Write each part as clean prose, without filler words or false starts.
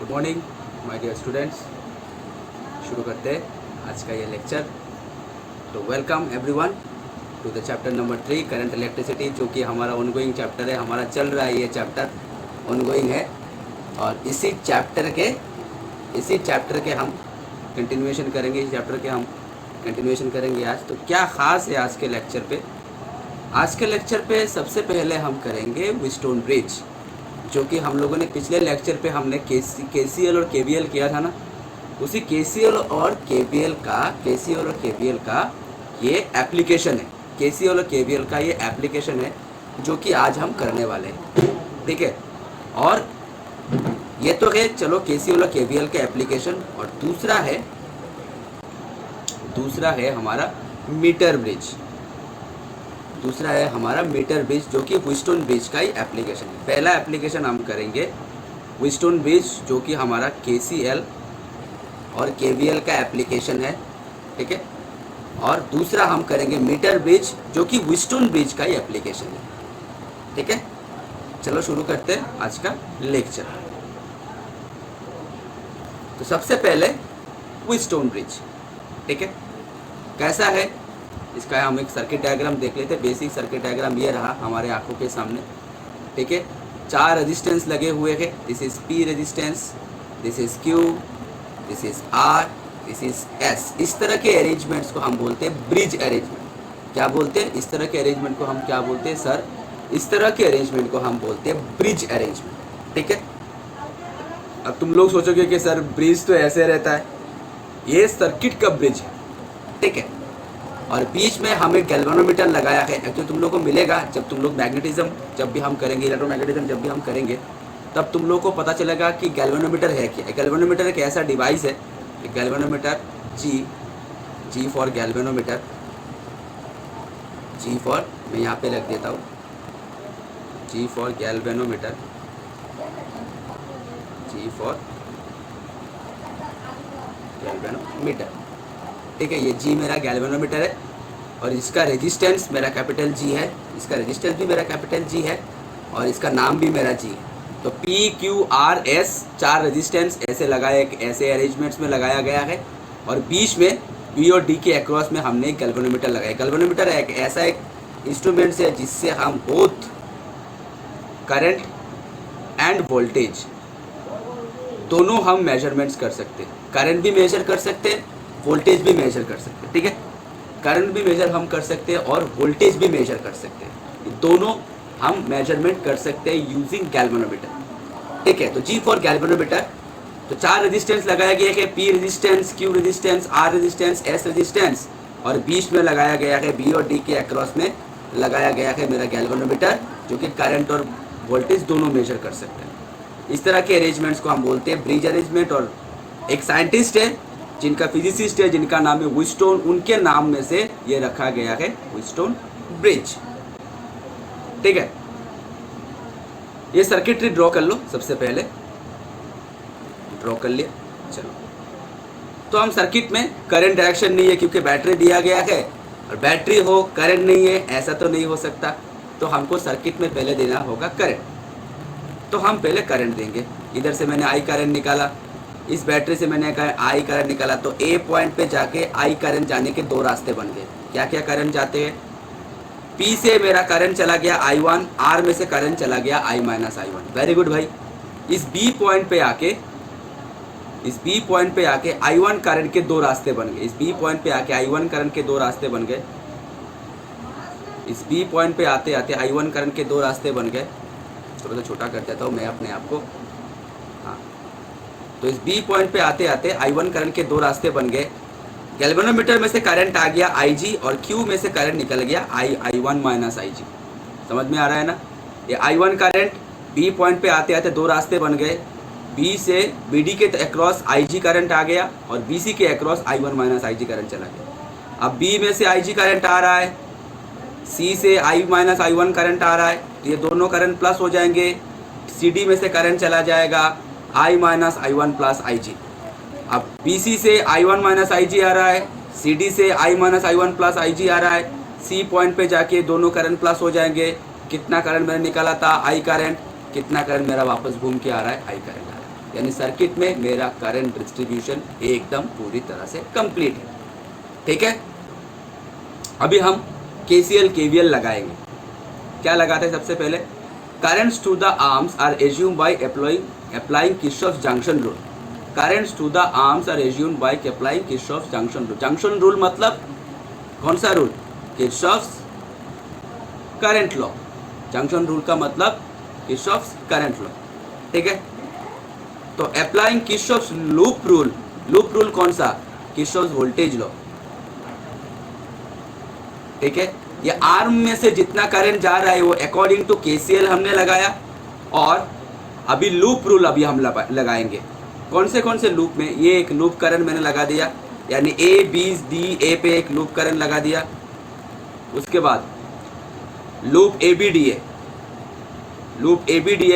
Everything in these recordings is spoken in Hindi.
Good morning my dear students. शुरू करते हैं आज का ये लेक्चर। तो welcome everyone to the chapter number 3 current electricity, जो कि हमारा ऑनगोइंग चैप्टर है। हमारा चल रहा है ये चैप्टर, ऑनगोइंग है। और इसी चैप्टर के हम कंटिन्यूएशन करेंगे। इस चैप्टर के हम कंटिन्यूएशन करेंगे आज। तो क्या ख़ास है आज के लेक्चर पे? आज के लेक्चर पे सबसे पहले हम करेंगे व्हीटस्टोन ब्रिज, जो कि हम लोगों ने पिछले लेक्चर पे हमने केसीएल और केवीएल किया था ना। उसी केसीएल और केवीएल का ये एप्लीकेशन है। केसीएल और केवीएल का ये एप्लीकेशन है जो कि आज हम करने वाले हैं, ठीक है। और ये तो है, चलो केसीएल और केवीएल का एप्लीकेशन। और दूसरा है हमारा मीटर ब्रिज। जो कि व्हीटस्टोन ब्रिज का ही एप्लीकेशन है। पहला एप्लीकेशन हम करेंगे व्हीटस्टोन ब्रिज, जो कि हमारा केसीएल और केवीएल का एप्लीकेशन है, ठीक है। और दूसरा हम करेंगे मीटर ब्रिज, जो कि व्हीटस्टोन ब्रिज का ही एप्लीकेशन है, ठीक है। चलो शुरू करते हैं आज का लेक्चर। तो सबसे पहले व्हीटस्टोन ब्रिज, ठीक है, कैसा है इसका हम एक सर्किट डायग्राम देख लेते हैं। बेसिक सर्किट डायग्राम ये रहा हमारे आंखों के सामने, ठीक है। 4 रेजिस्टेंस लगे हुए हैं। This is P resistance, this is Q, this is R, this is S. इस तरह के अरेंजमेंट्स को हम बोलते हैं ब्रिज अरेंजमेंट। क्या बोलते हैं इस तरह के अरेंजमेंट को? हम क्या बोलते हैं सर? इस तरह के अरेंजमेंट को हम बोलते हैं ब्रिज अरेंजमेंट, ठीक है। अब तुम लोग सोचोगे कि सर ब्रिज तो ऐसे रहता है, ये सर्किट का ब्रिज है, ठीक है। और बीच में हमें गैल्वेनोमीटर लगाया है। एक्चुअली तुम लोगों को मिलेगा जब तुम लोग मैग्नेटिज्म जब भी हम करेंगे, इलेक्ट्रोमैग्नेटिज्म जब भी हम करेंगे, तब तुम लोगों को पता चलेगा कि गैल्वेनोमीटर है क्या। गैल्वेनोमीटर एक ऐसा डिवाइस है, galvanometer G for galvanometer, G for, मैं यहाँ पे रख देता हूँ, G for galvanometer, G for galvanometer, ठीक है। ये जी मेरा गैल्वेनोमीटर है और इसका रेजिस्टेंस मेरा कैपिटल जी है, इसका रेजिस्टेंस भी मेरा कैपिटल जी है और इसका नाम भी मेरा जी है। तो P Q R S 4 resistance ऐसे अरेंजमेंट्स में लगाया गया है। और बीच में बी और डी के अक्रॉस में हमने एक गैल्वेनोमीटर लगाया। गैल्वेनोमीटर ऐसा एक इंस्ट्रूमेंट है जिससे हम बोथ करंट एंड वोल्टेज दोनों हम मेजरमेंट्स कर सकते हैं। करंट भी मेजर कर सकते हैं, वोल्टेज भी मेजर कर सकते हैं, ठीक है। करंट भी मेजर हम कर सकते हैं और वोल्टेज भी मेजर कर सकते हैं। दोनों हम मेजरमेंट कर सकते हैं यूजिंग गैल्वेनोमीटर, ठीक है। तो जी फॉर गैल्वेनोमीटर, तो 4 रेजिस्टेंस लगाया गया है, P resistance, Q resistance, R resistance, S resistance. और बीच में लगाया गया है बी और डी के अक्रॉस में लगाया गया है मेरा गैल्वेनोमीटर, जो कि करंट और वोल्टेज दोनों मेजर कर सकते हैं। इस तरह के अरेंजमेंट्स को हम बोलते हैं ब्रिज अरेंजमेंट। और एक साइंटिस्ट है जिनका फिजिसिस्ट है, जिनका नाम है व्हीटस्टोन, उनके नाम में से ये रखा गया है व्हीटस्टोन ब्रिज, ठीक है। ये सर्किटरी ड्रॉ कर लो, सबसे पहले ड्रॉ कर लिया। चलो, तो हम सर्किट में करंट डायरेक्शन नहीं है क्योंकि बैटरी दिया गया है, और बैटरी हो करंट नहीं है ऐसा तो नहीं हो सकता। तो हमको सर्किट में पहले देना होगा करंट। तो हम पहले करंट देंगे। इधर से मैंने आई करंट निकाला, इस बैटरी से मैंने आई करंट निकाला। तो ए पॉइंट पे जाके आई करंट जाने के 2 रास्ते बन गए। क्या क्या करंट जाते हैं? पी से मेरा करंट चला गया I1, आर में से करंट चला गया I-I1। वेरी गुड भाई। इस बी पॉइंट पे आके I1 करंट के 2 रास्ते बन गए। इस बी पॉइंट पे आके I1 करंट के 2 रास्ते बन गए। इस बी पॉइंट पे आते आते I1 करंट के 2 रास्ते बन गए। थोड़ा सा छोटा कर देता हूँ मैं अपने आप को, हाँ। तो इस बी पॉइंट पे आते आते I1 करंट के 2 रास्ते बन गए। गैल्वेनोमीटर में से करंट आ गया IG और Q में से करंट निकल गया I1 माइनस IG। समझ में आ रहा है ना? ये I1 करंट बी पॉइंट पे आते आते 2 रास्ते बन गए। बी से BD के अक्रॉस IG करंट आ गया और BC के across I1 minus IG current चला गया। अब B में से IG करंट आ रहा है, C से I माइनस I1 करंट आ रहा है, तो ये दोनों करंट प्लस हो जाएंगे। CD में से करंट चला जाएगा I minus I1 plus IG। अब BC से I1 माइनस IG आ रहा है, CD से I minus I1 plus IG आ रहा है। C पॉइंट पे जाके दोनों करंट प्लस हो जाएंगे। कितना करंट मैंने निकाला था? I current. कितना करंट मेरा वापस घूम के आ रहा है? I करंट आ रहा है। यानी सर्किट में मेरा करंट डिस्ट्रीब्यूशन एकदम पूरी तरह से कंप्लीट है। ठीक है, अभी हम KCL KVL लगाएंगे। क्या लगाते हैं? सबसे पहले currents to the arms are assume by applying Kirchhoff junction rule. Currents to the arms are assume by applying Kirchhoff junction rule. Junction rule मतलब कौन सा rule? Kirchhoff current law. Junction rule का मतलब किरचॉफ करंट लॉ। ठीक है, तो applying Kirchhoff loop rule. Loop rule कौन सा? Kirchhoff voltage law. ठीक है, ये आर्म में से जितना करंट जा रहा है वो अकॉर्डिंग टू KCL हमने लगाया, और अभी लूप रूल अभी हम लगाएंगे। कौन से लूप में? ये एक लूप करंट मैंने लगा दिया, यानी A पे एक लूप करंट लगा दिया। उसके बाद लूप ABDA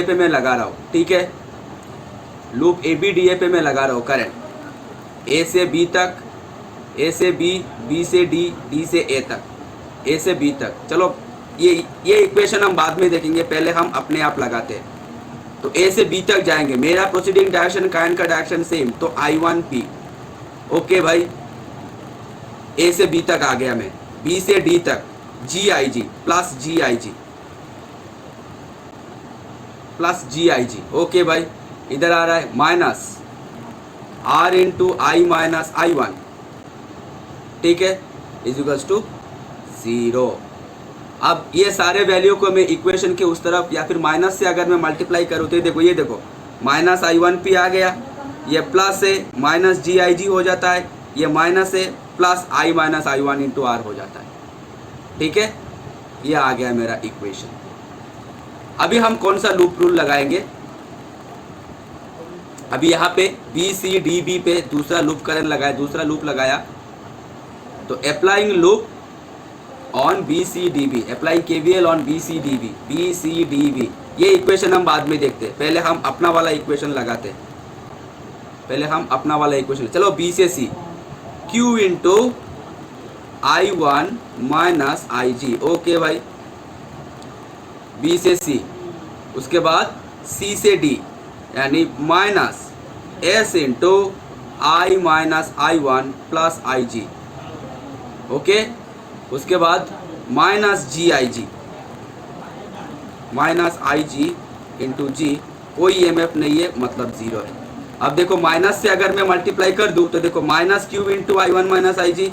पे मैं लगा रहा हूँ। ठीक है, लूप ABDA पे मैं लगा रहा हूँ करंट A से B तक, A से B, B से D, D से A तक, A से B तक। चलो ये इक्वेशन हम बाद में देखेंगे, पहले हम अपने आप लगाते हैं। तो A से B तक जाएंगे, मेरा प्रोसीडिंग डायरेक्शन करंट का डायरेक्शन सेम, तो I1P। ओके भाई, A से B तक आ गया मैं, B से D तक GIG प्लस GIG। ओके भाई, इधर आ रहा है minus R into I minus I1। ठीक है, इज इक्वल्स टू 0। अब ये सारे वैल्यू को मैं इक्वेशन के उस तरफ या फिर माइनस से अगर मैं मल्टीप्लाई करूँ तो ये देखो माइनस I1P आ गया, ये प्लस है माइनस GIG हो जाता है, ये माइनस है plus I minus I1 into R हो जाता है। ठीक है, ये आ गया मेरा इक्वेशन। अभी हम कौन सा लूप रूल लगाएंगे? अभी यहाँ पे BCDB पे दूसरा लूप लगाया, तो applying loop on BCDB, applying KVL on BCDB। ये इक्वेशन हम बाद में देखते हैं, पहले हम अपना वाला इक्वेशन लगाते हैं। चलो B से C, Q into I1 minus IG। Okay भाई, B से C, उसके बाद C से D, यानी minus S into I minus I1 plus IG। Okay, उसके बाद माइनस IG इंटू G, कोई EMF नहीं है, मतलब 0 है। अब देखो माइनस से अगर मैं मल्टीप्लाई कर दूँ तो देखो minus Q into I1 minus IG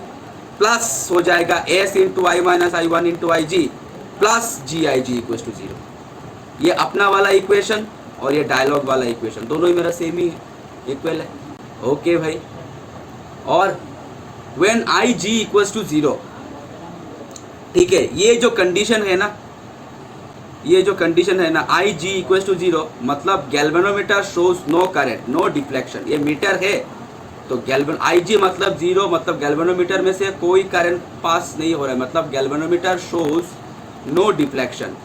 plus हो जाएगा S into I minus I1 into IG प्लस GIG इक्वल टू 0। ये अपना वाला इक्वेशन और ये डायलॉग वाला इक्वेशन दोनों ही मेरा सेम ही इक्वल है। ओके भाई, और व्हेन IG इक्वल्स टू 0, ठीक है, ये जो कंडीशन है ना, IG इक्वल्स टू 0 मतलब galvanometer shows no current, no deflection. ये मीटर है तो IG मतलब 0, मतलब गैल्वेनोमीटर में से कोई करंट पास नहीं हो रहा है, मतलब galvanometer shows no deflection,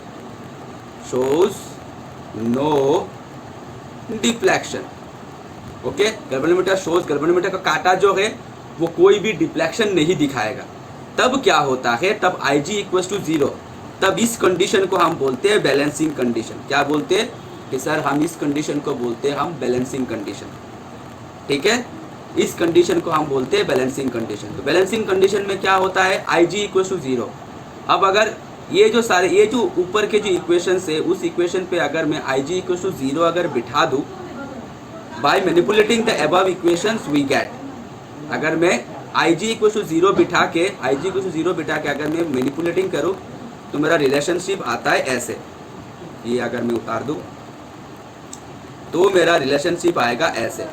okay. Galvanometer का कांटा जो है वो कोई भी डिफ्लेक्शन नहीं दिखाएगा। तब क्या होता है? तब IG इक्वल्स टू 0, तब इस कंडीशन को हम बोलते हैं बैलेंसिंग कंडीशन। क्या बोलते हैं कि सर हम इस कंडीशन को बोलते हैं हम बैलेंसिंग कंडीशन। ठीक है, इस कंडीशन को हम बोलते हैं बैलेंसिंग कंडीशन। तो बैलेंसिंग कंडीशन में क्या होता है? IG equals to 0। अब अगर ये जो ऊपर के जो इक्वेशन है उस इक्वेशन पे अगर मैं IG इक्वल्स टू 0 अगर बिठा दूँ by manipulating the above equations we get, अगर मैं IG इक्वल्स टू 0 बिठा के अगर मैं मैनिपुलेटिंग करूँ तो मेरा रिलेशनशिप आता है ऐसे। ये अगर मैं उतार दूँ तो मेरा रिलेशनशिप आएगा ऐसे,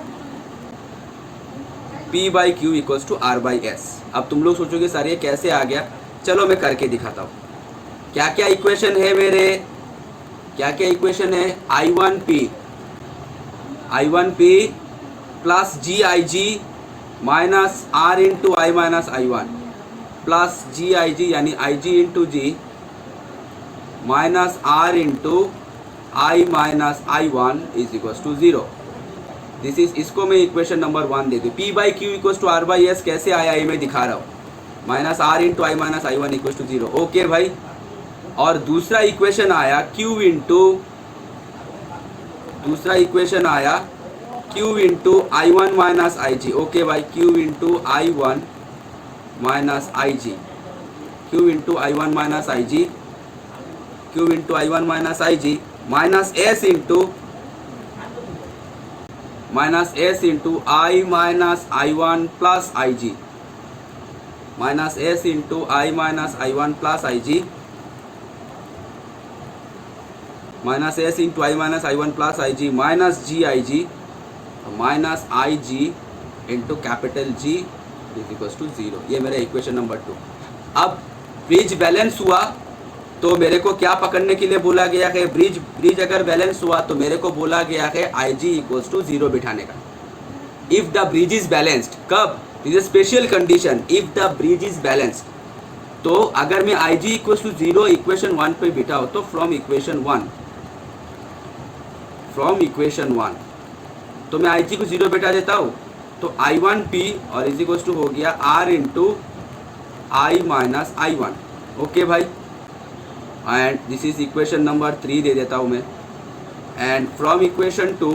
P/Q इक्वल्स टू R/S। अब तुम लोग सोचोगे सर ये कैसे आ गया? चलो मैं करके दिखाता हूँ। क्या क्या इक्वेशन है मेरे? इक्वेशन है? I1P plus GIG minus R into I minus I1 plus GIG यानी IG into G minus R into I minus I1 is equals to 0। This is, इसको मैं इक्वेशन नंबर 1 दे दूँ। P/Q इक्वल्स टू R/S कैसे आया ये मैं दिखा रहा हूँ। Minus R into I minus I1 equals to 0। Okay भाई, और दूसरा इक्वेशन आया Q into I one minus I G. Okay भाई, Q into I one minus I G, Q into I one minus I G, Q into I one minus I G, minus S into I minus I one plus I G, minus S into I minus I one plus I G, minus S into I minus I one plus I G, minus G I G, minus I G into capital G is equals to 0। ये मेरा इक्वेशन नंबर 2। अब ब्रिज बैलेंस हुआ तो मेरे को क्या पकड़ने के लिए बोला गया है? ब्रिज अगर बैलेंस हुआ तो मेरे को बोला गया है आई जी इक्वल्स टू 0 बिठाने का। If the bridge is balanced, कब? Is a special condition, if the bridge is balanced. तो अगर मैं I G equals to 0 equation 1 पे बिठाऊँ तो फ्रॉम इक्वेशन 1 तो मैं आई जी को 0 बिठा देता हूँ, तो आई वन पी और इज इक्वल्स टू हो गया R into I minus I one. Okay भाई, and this is equation number 3 दे देता हूँ मैं। एंड फ्रॉम इक्वेशन 2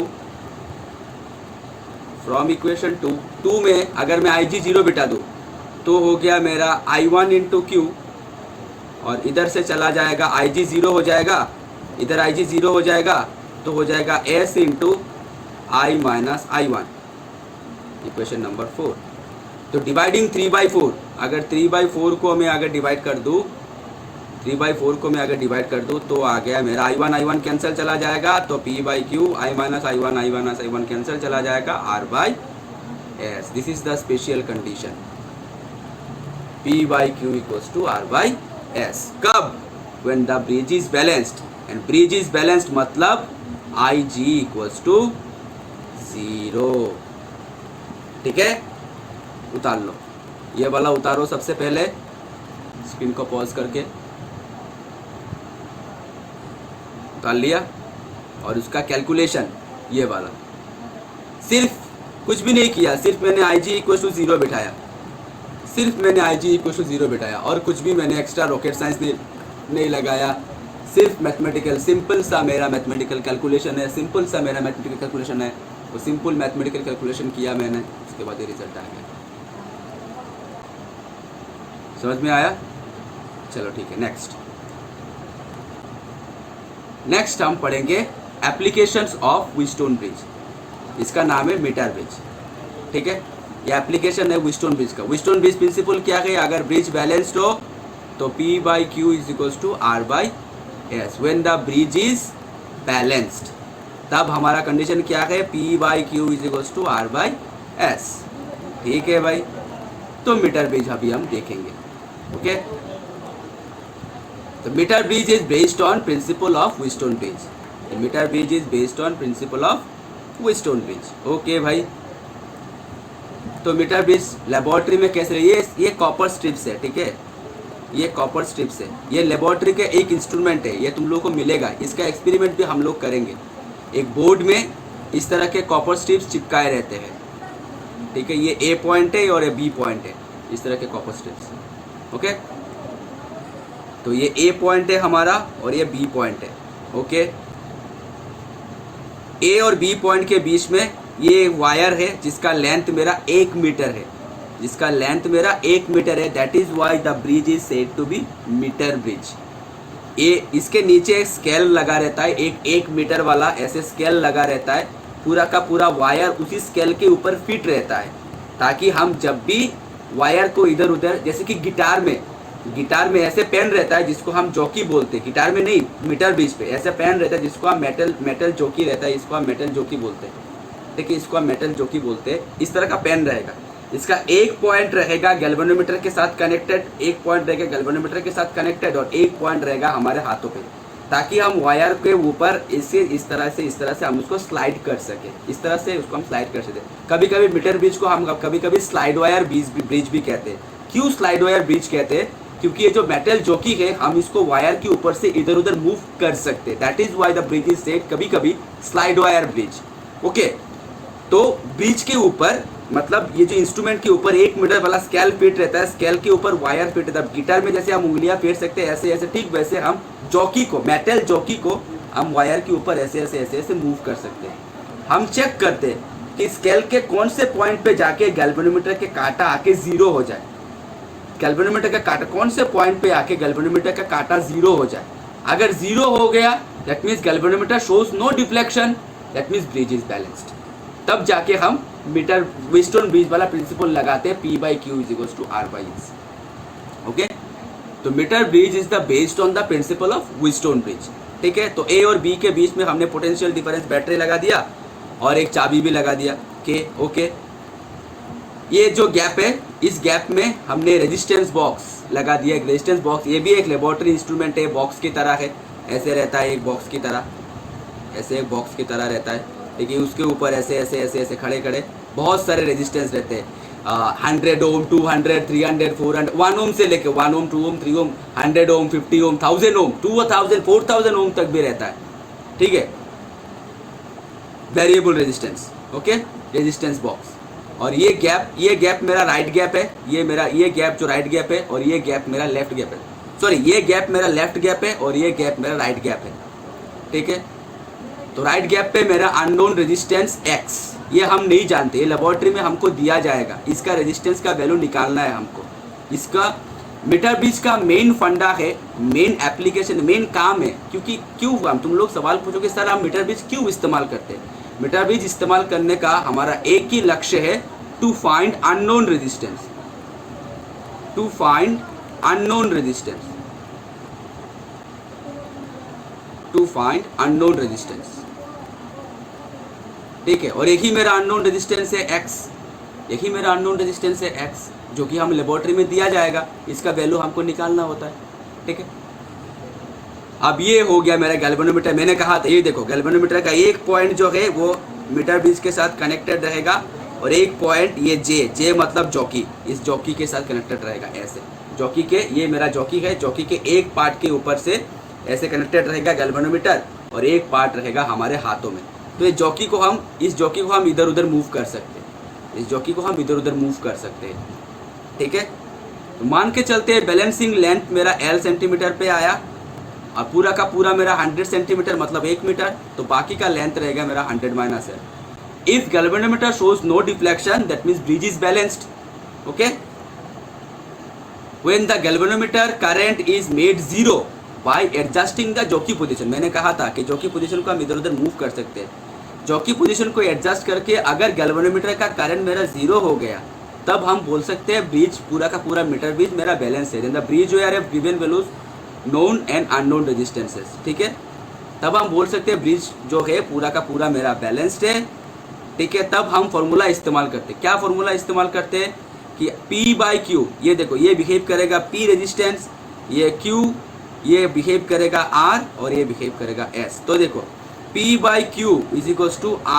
में अगर मैं आई जी 0 बिठा दूँ तो हो गया मेरा आई वन इंटू क्यू, और इधर से चला जाएगा आई जी 0 हो जाएगा, इधर आई जी 0 हो जाएगा, तो हो जाएगा S into I minus I one, equation number 4। तो डिवाइडिंग 3/4, अगर 3/4 को मैं अगर डिवाइड कर दूँ, 3/4 को मैं अगर डिवाइड कर दूँ तो आ गया मेरा आई वन कैंसिल चला जाएगा, तो P by Q, I minus I one cancel चला जाएगा, R by S. This is the special condition, P by Q equals to R by S. कब? When the bridge is balanced, and bridge is balanced मतलब आई जी इक्वल्स टू 0। ठीक है, उतार लो, ये वाला उतारो सबसे पहले, स्क्रीन को पॉज करके उतार लिया। और उसका कैलकुलेशन ये वाला, सिर्फ कुछ भी नहीं किया, सिर्फ मैंने आई जी इक्वल टू 0 बिठाया, और कुछ भी मैंने एक्स्ट्रा रॉकेट साइंस नहीं लगाया। सिर्फ मैथमेटिकल, सिंपल सा मेरा मैथमेटिकल कैलकुलेशन है, वो सिंपल मैथमेटिकल कैलकुलेशन किया मैंने, उसके बाद ये रिजल्ट आ गया। समझ में आया? चलो ठीक है, नेक्स्ट हम पढ़ेंगे एप्लीकेशंस ऑफ व्हीटस्टोन ब्रिज। इसका नाम है मीटर ब्रिज। ठीक है, ये एप्लीकेशन है व्हीटस्टोन ब्रिज का। व्हीटस्टोन ब्रिज प्रिंसिपल क्या है? अगर ब्रिज बैलेंस्ड हो तो P by Q is equals to R by S. When the bridge is balanced, तब हमारा कंडीशन क्या है? P by Q is equals to R by S. ठीक है भाई, तो मीटर ब्रिज अभी हम देखेंगे। ओके, तो meter bridge is based on principle of Wheatstone bridge. Meter bridge is based on principle of Wheatstone bridge. Okay भाई, तो मीटर ब्रिज लेबोरेटरी में कैसे, ये कॉपर स्ट्रिप्स है। ठीक है, ये कॉपर स्ट्रिप्स है, ये लेबोरेटरी का एक इंस्ट्रूमेंट है, ये तुम लोगों को मिलेगा। इसका एक्सपेरिमेंट भी हम लोग करेंगे। एक बोर्ड में इस तरह के कॉपर स्ट्रिप्स चिपकाए रहते हैं। ठीक है, ये A पॉइंट है और ये B पॉइंट है, इस तरह के कॉपर स्ट्रिप्स। ओके, तो ये A पॉइंट है हमारा और ये B पॉइंट है। ओके, A और B पॉइंट के बीच में ये वायर है जिसका लेंथ मेरा 1 मीटर है, that is why the bridge is said to be meter bridge. इसके नीचे एक स्केल लगा रहता है, एक 1 मीटर वाला ऐसे स्केल लगा रहता है, पूरा का पूरा वायर उसी स्केल के ऊपर फिट रहता है, ताकि हम जब भी वायर को इधर उधर, जैसे कि गिटार में ऐसे पेन रहता है जिसको हम जॉकी बोलते हैं, गिटार में नहीं, मीटर ब्रिज पे ऐसे पेन रहता है जिसको हम मेटल जॉकी रहता है, इसको हम मेटल जॉकी बोलते हैं। ठीक है, इसको हम मेटल जॉकी बोलते हैं। इस तरह का पेन रहेगा, इसका एक पॉइंट रहेगा गैल्वेनोमीटर के साथ कनेक्टेड, और एक पॉइंट रहेगा हमारे हाथों पे, ताकि हम वायर के ऊपर इस तरह से हम उसको स्लाइड कर सके, इस तरह से उसको हम स्लाइड कर सकते। कभी कभी मीटर ब्रिज को हम कभी स्लाइड वायर ब्रिज भी कहते हैं। क्यों स्लाइड वायर ब्रिज कहते हैं? क्योंकि ये जो मेटल जॉकी है, हम इसको वायर के ऊपर से इधर उधर मूव कर सकते, that is why the bridge is said कभी स्लाइड वायर ब्रिज। ओके, तो ब्रिज के ऊपर मतलब ये जो इंस्ट्रूमेंट के ऊपर 1 मीटर वाला स्केल फिट रहता है, स्केल के ऊपर वायर फिट रहता है। गिटार में जैसे हम उंगलियां फेर सकते हैं ऐसे, ठीक वैसे हम जॉकी को, मेटल जॉकी को हम वायर के ऊपर ऐसे मूव कर सकते हैं। हम चेक करते हैं कि स्केल के कौन से पॉइंट पे जाके गैल्वेनोमीटर के कांटा आके जीरो हो जाए। गैल्वेनोमीटर का कांटा कौन से पॉइंट पे आके गैल्वेनोमीटर का कांटा जीरो हो जाए। अगर जीरो हो गया that means galvanometer shows no deflection, that means bridge is balanced. तब जाके हम मीटर व्हीटस्टोन ब्रिज वाला प्रिंसिपल लगाते हैं P/Q = R/S। ओके, तो meter bridge is the based on the principle of Wheatstone bridge. ठीक है, तो ए और बी के बीच में हमने पोटेंशियल डिफरेंस बैटरी लगा दिया और एक चाबी भी लगा दिया के। ओके, ये जो गैप है इस गैप में हमने रेजिस्टेंस बॉक्स लगा दिया। एक रेजिस्टेंस बॉक्स, ये भी एक लेबोरेटरी इंस्ट्रूमेंट है, बॉक्स की तरह है, ऐसे रहता है एक बॉक्स की तरह, ऐसे एक बॉक्स की तरह रहता है। लेकिन उसके ऊपर ऐसे ऐसे ऐसे ऐसे खड़े खड़े बहुत सारे रेजिस्टेंस रहते हैं, 100 ओम, 200, 300, 400, 1 ओम से लेके 1 ओम, 2 ओम, 3 ओम, 100 ओम, 50 ओम, 1000 ओम, 2000, 4000 ओम तक भी रहता है। ठीक है, variable resistance. Okay, resistance box. और ये गैप मेरा राइट गैप है, ये गैप जो राइट गैप है और ये गैप मेरा लेफ्ट गैप है। सॉरी, ये गैप मेरा लेफ्ट गैप है और ये गैप मेरा राइट गैप है। ठीक है, तो राइट गैप पे मेरा अननोन रेजिस्टेंस X, ये हम नहीं जानते, ये लेबोरेटरी में हमको दिया जाएगा। इसका रेजिस्टेंस का वैल्यू निकालना है हमको। इसका मीटर ब्रिज का मेन फंडा है, मेन एप्लीकेशन, मेन काम है। क्योंकि क्यों हम, तुम लोग सवाल पूछोगे सर हम मीटर ब्रिज क्यों इस्तेमाल करते हैं। मीटर ब्रिज इस्तेमाल करने का हमारा एक ही लक्ष्य है, to find unknown resistance, to find unknown resistance, to find unknown resistance. ठीक है, और एक ही मेरा अननोन रेजिस्टेंस है X, एक ही मेरा अननोन रेजिस्टेंस है X, जो कि हम लेबोरेटरी में दिया जाएगा। इसका वैल्यू हमको निकालना होता है। ठीक है, अब ये हो गया मेरा गैल्वेनोमीटर। मैंने कहा था, ये देखो गैल्वेनोमीटर का एक पॉइंट जो है वो मीटर ब्रिज के साथ कनेक्टेड रहेगा और एक पॉइंट ये जे मतलब जॉकी, इस जॉकी के साथ कनेक्टेड रहेगा। ऐसे जॉकी के, ये मेरा जॉकी है, जॉकी के एक पार्ट के ऊपर से ऐसे कनेक्टेड रहेगा गैल्वेनोमीटर और एक पार्ट रहेगा हमारे हाथों में। तो इस जॉकी को हम इधर उधर मूव कर सकते हैं, इस जॉकी को हम इधर उधर मूव कर सकते हैं। ठीक है, तो मान के चलते हैं बैलेंसिंग लेंथ मेरा L सेंटीमीटर पे आया और पूरा का पूरा मेरा 100 सेंटीमीटर मतलब 1 मीटर, तो बाकी का लेंथ रहेगा मेरा 100 - L। If galvanometer shows no deflection that means bridge is balanced. Okay, when the galvanometer current is made zero by adjusting the jockey position. मैंने कहा था कि जॉकी पोजीशन को हम इधर उधर मूव कर सकते हैं। जॉकी पोजीशन को एडजस्ट करके अगर गैल्वेनोमीटर का करंट मेरा जीरो हो गया तब हम बोल सकते हैं ब्रिज, पूरा का पूरा मीटर ब्रिज मेरा बैलेंस है। The bridge where have given values known and unknown resistances. ठीक है, तब हम बोल सकते हैं ब्रिज जो है पूरा का पूरा मेरा बैलेंस्ड है। ठीक है, तब हम फॉर्मूला इस्तेमाल करते हैं। क्या फॉर्मूला इस्तेमाल करते हैं कि P/Q, ये देखो ये बिहेव करेगा P रेजिस्टेंस, ये Q ये बिहेव करेगा R और ये बिहेव करेगा S। तो देखो P/Q =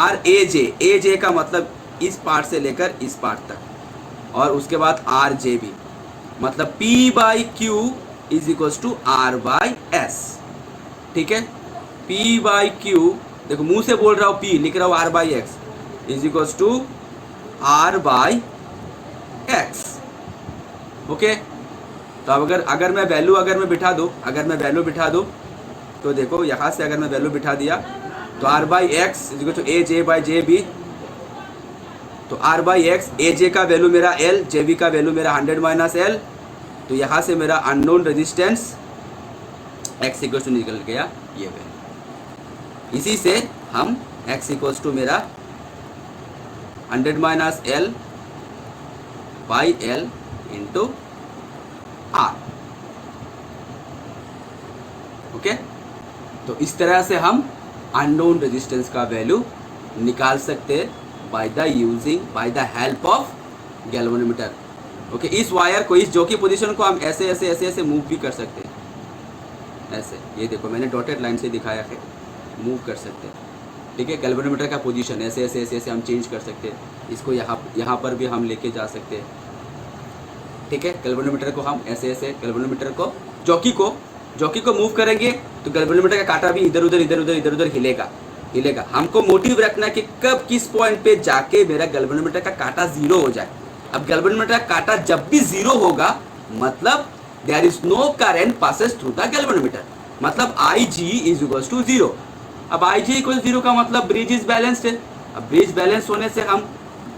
RAJ, AJ का मतलब इस पार्ट से लेकर इस पार्ट तक और उसके बाद RJ भी, मतलब P/Q = R/S। ठीक है, P/Q, देखो मुंह से बोल रहा हूँ P, लिख रहा हूँ R/X = R/X। ओके, तो अब अगर मैं वैल्यू बिठा दूँ तो देखो यहाँ से अगर मैं वैल्यू बिठा दिया तो R/X = AJ/JB। तो R/X, AJ का वैल्यू मेरा L, JB का वैल्यू मेरा 100 - L। तो यहाँ से मेरा अननोन रेजिस्टेंस X = निकल गया ये वैल्यू। इसी से हम X = मेरा 100 - L/L × R। ओके, तो इस तरह से हम अननोन रेजिस्टेंस का वैल्यू निकाल सकते हैं by the help of galvanometer. Okay, इस वायर को, इस जॉकी पोजीशन को हम ऐसे ऐसे ऐसे ऐसे मूव भी कर सकते हैं। ऐसे, ये देखो मैंने डॉटेड लाइन से दिखाया है, मूव कर सकते हैं। ठीक है, गैल्वेनोमीटर का पोजीशन ऐसे ऐसे ऐसे ऐसे हम चेंज कर सकते हैं। इसको यहाँ पर भी हम लेके जा सकते हैं। ठीक है, गैल्वेनोमीटर को हम ऐसे ऐसे, गैल्वेनोमीटर को जॉकी को मूव करेंगे तो गैल्वेनोमीटर का कांटा भी इधर उधर हिलेगा। हमको मोटिव रखना कि कब किस पॉइंट पे जाके मेरा गैल्वेनोमीटर का कांटा जीरो हो जाए। अब गैल्वेनोमीटर का कांटा जब भी जीरो होगा मतलब there is no current passes through the galvanometer, मतलब IG = 0। अब IG = 0 का मतलब ब्रिज इज बैलेंस्ड है। अब ब्रिज बैलेंस होने से हम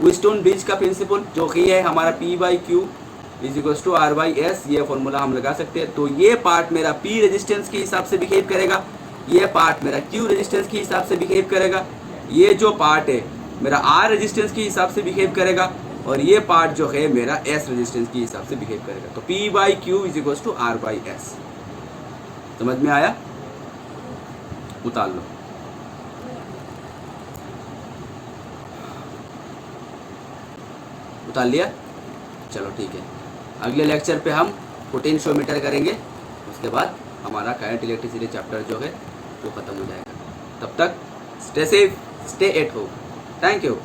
व्हीटस्टोन ब्रिज का प्रिंसिपल जो कि है हमारा P by Q is equals to R by S, ये फॉर्मूला हम लगा सकते हैं। तो ये पार्ट मेरा P रेजिस्टेंस के हिसाब से बिहेव करेगा, ये पार्ट मेरा Q रेजिस्टेंस के हिसाब से बिहेव करेगा, ये जो पार्ट है मेरा R रेजिस्टेंस के हिसाब से बिहेव करेगा, और ये पार्ट जो है मेरा S रेजिस्टेंस के हिसाब से बिहेव करेगा। तो P by Q is equals to R by S. समझ में आया? उतार लो। उतार लिया? चलो ठीक है। अगले लेक्चर पे हम पोटेंशियोमीटर करेंगे, उसके बाद हमारा करंट इलेक्ट्रिसिटी चैप्टर जो है वो ख़त्म हो जाएगा। तब तक stay safe, stay at home. Thank you.